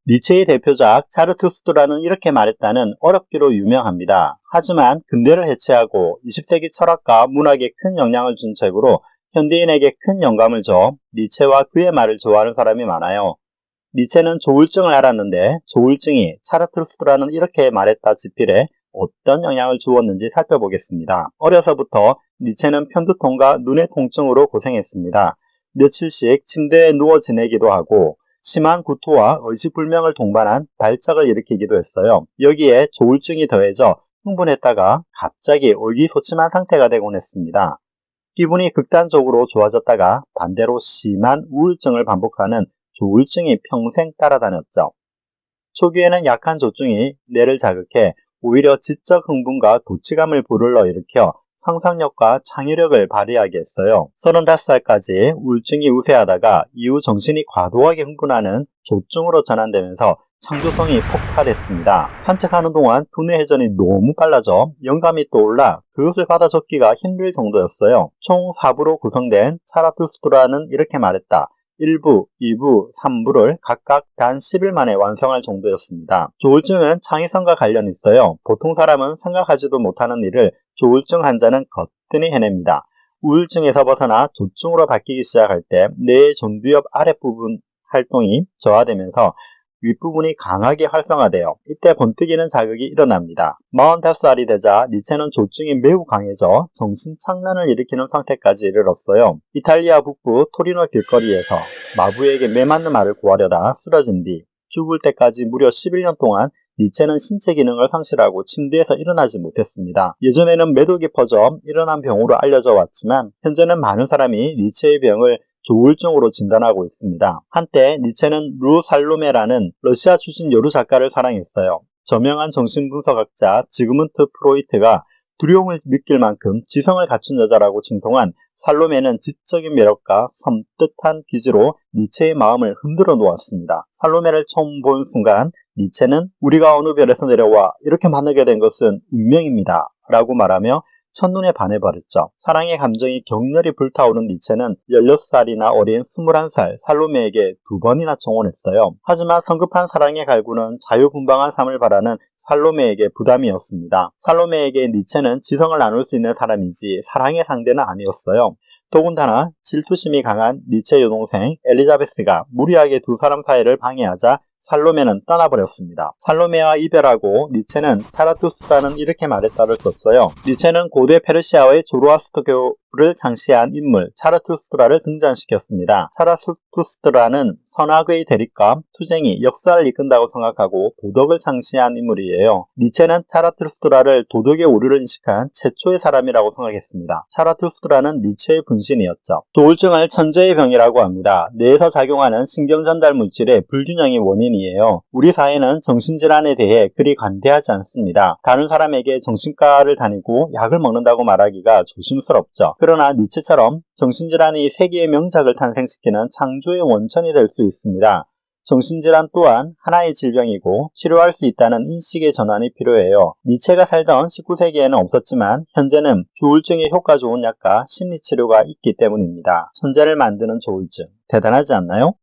니체의 대표작 자르투스트라는 이렇게 말했다는 어렵기로 유명합니다. 하지만 근대를 해체하고 20세기 철학과 문학에 큰 영향을 준 책으로 현대인에게 큰 영감을 줘 니체와 그의 말을 좋아하는 사람이 많아요. 니체는 조울증을 앓았는데 조울증이 자르투스트라는 이렇게 말했다 지필에 어떤 영향을 주었는지 살펴보겠습니다. 어려서부터 니체는 편두통과 눈의 통증으로 고생했습니다. 며칠씩 침대에 누워 지내기도 하고 심한 구토와 의식불명을 동반한 발작을 일으키기도 했어요. 여기에 조울증이 더해져 흥분했다가 갑자기 의기소침한 상태가 되곤 했습니다. 기분이 극단적으로 좋아졌다가 반대로 심한 우울증을 반복하는 조울증이 평생 따라다녔죠. 초기에는 약한 조증이 뇌를 자극해 오히려 지적 흥분과 도취감을 불러 일으켜 상상력과 창의력을 발휘하게 했어요. 35살까지 우울증이 우세하다가 이후 정신이 과도하게 흥분하는 조증으로 전환되면서 창조성이 폭발했습니다. 산책하는 동안 두뇌 회전이 너무 빨라져 영감이 떠올라 그것을 받아 적기가 힘들 정도였어요. 총 4부로 구성된 자라투스트라는 이렇게 말했다. 1부, 2부, 3부를 각각 단 10일 만에 완성할 정도였습니다. 조울증은 창의성과 관련이 있어요. 보통 사람은 생각하지도 못하는 일을 조울증 환자는 거뜬히 해냅니다. 우울증에서 벗어나 조증으로 바뀌기 시작할 때 뇌의 전두엽 아랫부분 활동이 저하되면서 윗부분이 강하게 활성화되어 이때 번뜩이는 자극이 일어납니다. 45살이 되자 니체는 조증이 매우 강해져 정신착란을 일으키는 상태까지 이르렀어요. 이탈리아 북부 토리노 길거리에서 마부에게 매맞는 말을 구하려다 쓰러진 뒤 죽을 때까지 무려 11년 동안 니체는 신체 기능을 상실하고 침대에서 일어나지 못했습니다. 예전에는 매독이 퍼져 일어난 병으로 알려져 왔지만 현재는 많은 사람이 니체의 병을 조울증으로 진단하고 있습니다. 한때 니체는 루 살로메라는 러시아 출신 여류 작가를 사랑했어요. 저명한 정신분석학자 지그문트 프로이트가 두려움을 느낄 만큼 지성을 갖춘 여자라고 칭송한 살로메는 지적인 매력과 섬뜩한 기지로 니체의 마음을 흔들어 놓았습니다. 살로메를 처음 본 순간 니체는 우리가 어느 별에서 내려와 이렇게 만나게 된 것은 운명입니다 라고 말하며 첫눈에 반해버렸죠. 사랑의 감정이 격렬히 불타오른 니체는 16살이나 어린 21살 살로메에게 2번이나 청혼했어요. 하지만 성급한 사랑의 갈구는 자유분방한 삶을 바라는 살로메에게 부담이었습니다. 살로메에게 니체는 지성을 나눌 수 있는 사람이지 사랑의 상대는 아니었어요. 더군다나 질투심이 강한 니체 여동생 엘리자베스가 무리하게 두 사람 사이를 방해하자 살로메는 떠나버렸습니다. 살로메와 이별하고 니체는 자라투스트라는 이렇게 말했다를 썼어요. 니체는 고대 페르시아의 조로아스터교를 창시한 인물 자라투스트라를 등장시켰습니다. 자라투스트라는 선악의 대립과 투쟁이 역사를 이끈다고 생각하고 도덕을 창시한 인물이에요. 니체는 자라투스트라를 도덕의 오류를 인식한 최초의 사람이라고 생각했습니다. 자라투스트라는 니체의 분신이었죠. 조울증을 천재의 병이라고 합니다. 뇌에서 작용하는 신경전달 물질의 불균형이 원인이에요. 우리 사회는 정신질환에 대해 그리 관대하지 않습니다. 다른 사람에게 정신과를 다니고 약을 먹는다고 말하기가 조심스럽죠. 그러나 니체처럼 정신질환이 세계의 명작을 탄생시키는 창조의 원천이 될 수 있습니다. 정신질환 또한 하나의 질병이고 치료할 수 있다는 인식의 전환이 필요해요. 니체가 살던 19세기에는 없었지만 현재는 조울증에 효과 좋은 약과 심리치료가 있기 때문입니다. 천재를 만드는 조울증. 대단하지 않나요?